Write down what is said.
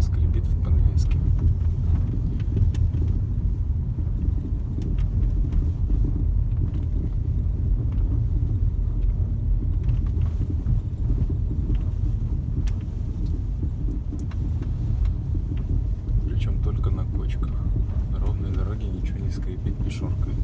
скрипит в подвеске. Причем только на кочках. На ровной дороге ничего не скрипит, не шоркает.